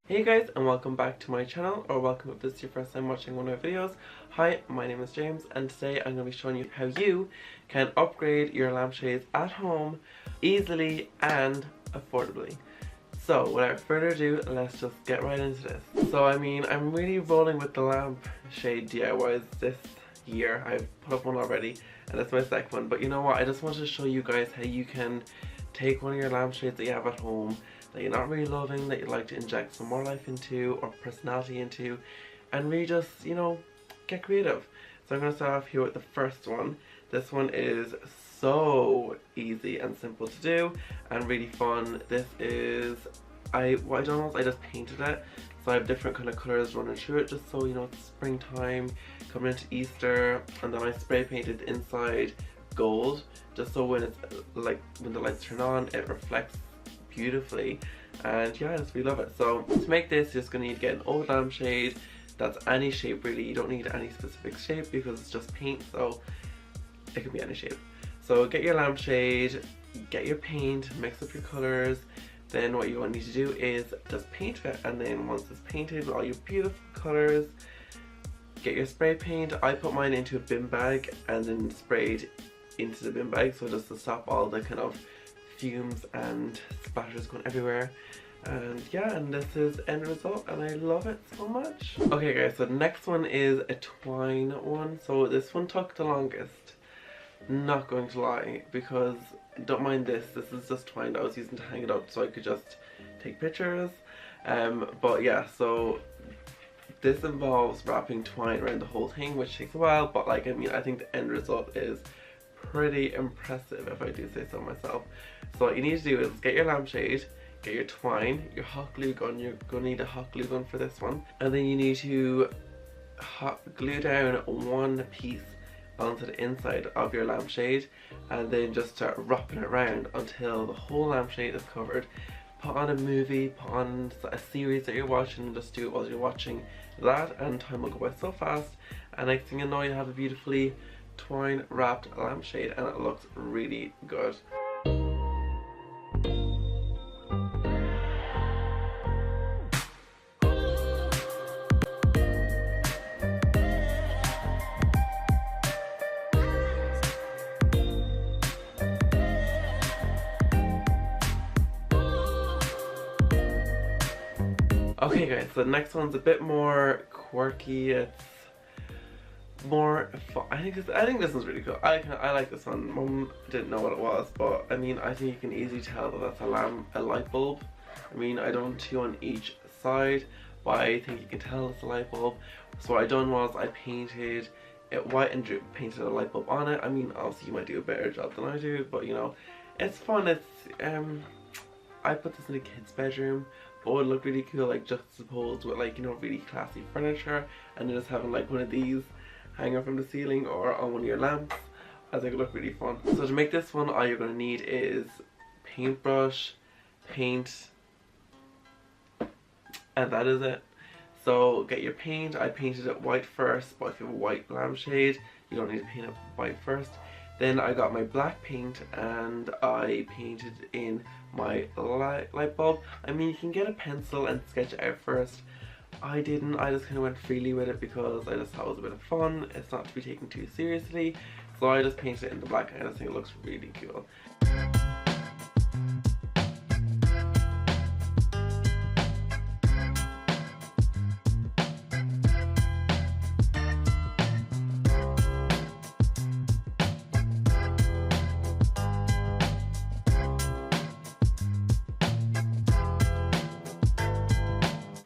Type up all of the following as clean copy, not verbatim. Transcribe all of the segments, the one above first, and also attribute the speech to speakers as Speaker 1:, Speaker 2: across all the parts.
Speaker 1: Hey guys, and welcome back to my channel, or welcome if this is your first time watching one of my videos. Hi, my name is James, and today I'm going to be showing you how you can upgrade your lampshades at home easily and affordably. So without further ado, let's just get right into this. So I'm really rolling with the lampshade DIYs this year. I've put up one already, and that's my second one. But you know what, I just wanted to show you guys how you can take one of your lampshades that you have at home that you're not really loving, that you'd like to inject some more life into or personality into, and really just, you know, get creative. So I'm going to start off here with the first one. This one is so easy and simple to do and really fun. This is, what I done was I just painted it. So I have different kind of colours running through it, just so you know it's springtime, coming into Easter, and then I spray painted inside gold, just so when it's like when the lights turn on, it reflects beautifully. And yeah, I just really love it. So to make this, you're just gonna need to get an old lampshade that's any shape really. You don't need any specific shape because it's just paint, so it can be any shape. So get your lampshade, get your paint, mix up your colors. Then what you want need to do is just paint it, and then once it's painted with all your beautiful colors, get your spray paint. I put mine into a bin bag and then sprayed into the bin bag, so just to stop all the kind of fumes and splatters going everywhere. And yeah, and this is end result, and I love it so much. Okay guys, so the next one is a twine one. So this one took the longest, not going to lie, because don't mind this is just twine that I was using to hang it up so I could just take pictures. But yeah, so this involves wrapping twine around the whole thing, which takes a while, but like, I think the end result is pretty impressive, if I do say so myself. So what you need to do is get your lampshade, get your twine, your hot glue gun. You're going to need a hot glue gun for this one, and then you need to glue down one piece onto the inside of your lampshade, and then just start wrapping it around until the whole lampshade is covered. Put on a movie, put on a series that you're watching, and just do it while you're watching that, and time will go by so fast, and next thing you know, you have a beautifully twine wrapped lampshade, and it looks really good. Okay guys, so the next one's a bit more quirky. It's more fun. I think this one's really cool. I like this one. Mum didn't know what it was, but I think you can easily tell that that's a light bulb. I done two on each side, but I think you can tell it's a light bulb. So what I done was I painted it white and painted a light bulb on it. Obviously you might do a better job than I do, but you know, it's fun. It's I put this in a kid's bedroom, but it would look really cool, like juxtaposed with, like, you know, really classy furniture, and then just having like one of these hanging from the ceiling or on one of your lamps. I think it would look really fun. So to make this one, all you're going to need is paintbrush, paint, and that is it. So get your paint. I painted it white first, but if you have a white lampshade, you don't need to paint it white first. Then I got my black paint and I painted in my light bulb. You can get a pencil and sketch it out first. I didn't. I just kind of went freely with it because I just thought it was a bit of fun. It's not to be taken too seriously. So I just painted it in the black, and I just think it looks really cool.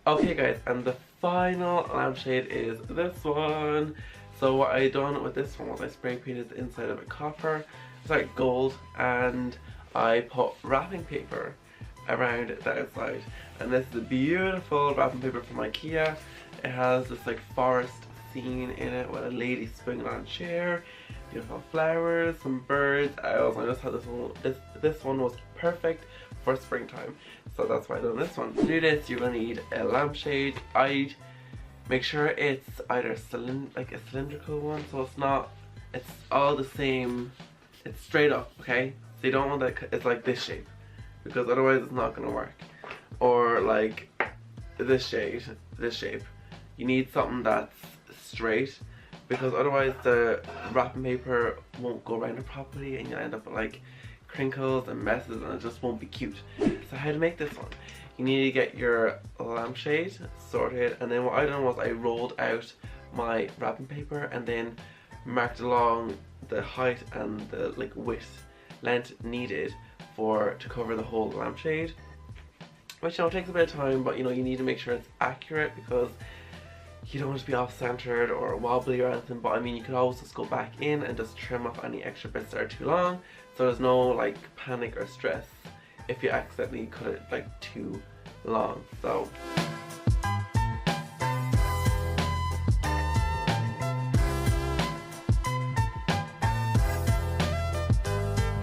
Speaker 1: Okay guys, and the final lampshade is this one. So what I done with this one was I spray painted the inside of a copper. It's like gold, and I put wrapping paper around the outside. And this is a beautiful wrapping paper from IKEA. It has this like forest scene in it with a lady swinging on a chair, beautiful flowers, some birds, owls. I just thought this one was perfect for springtime, so that's why I done this one. To do this, you're gonna need a lampshade. I'd make sure it's either like a cylindrical one, so it's all the same, it's straight up, okay? So you don't want that, it's like this shape, because otherwise it's not gonna work. Or like this shade, this shape, you need something that's straight, because otherwise the wrapping paper won't go around it properly and you'll end up with like crinkles and messes and it just won't be cute. So how to make this one? You need to get your lampshade sorted, and then what I done was I rolled out my wrapping paper and then marked along the height and the like width, length needed to cover the whole lampshade, which takes a bit of time, but you need to make sure it's accurate because you don't want it to be off-centered or wobbly or anything. But I mean, you could always just go back in and just trim off any extra bits that are too long, so there's no like panic or stress if you accidentally cut it like too long. So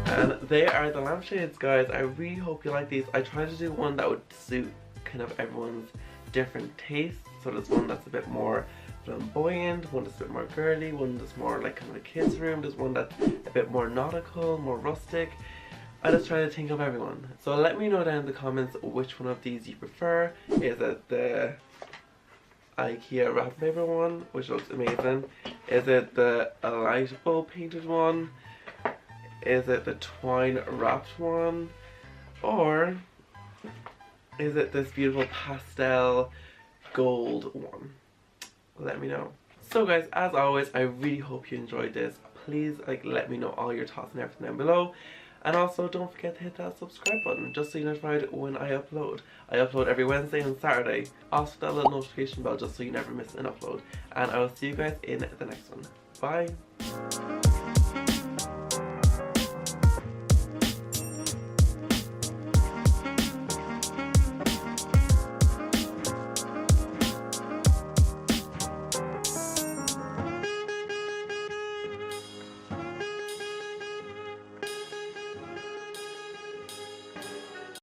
Speaker 1: and there are the lampshades, guys. I really hope you like these. I tried to do one that would suit kind of everyone's different tastes. So there's one that's a bit more flamboyant, one that's a bit more girly, one that's more like kind of a kid's room, there's one that's a bit more nautical, more rustic. I just try to think of everyone. So let me know down in the comments which one of these you prefer. Is it the IKEA wrapping paper one, which looks amazing? Is it the light bulb painted one? Is it the twine wrapped one? Or is it this beautiful pastel gold one? Let me know. So guys, as always, I really hope you enjoyed this. Please let me know all your thoughts and everything down below. And also don't forget to hit that subscribe button just so you're notified when I upload. I upload every Wednesday and Saturday. Also that little notification bell just so you never miss an upload. And I will see you guys in the next one. Bye!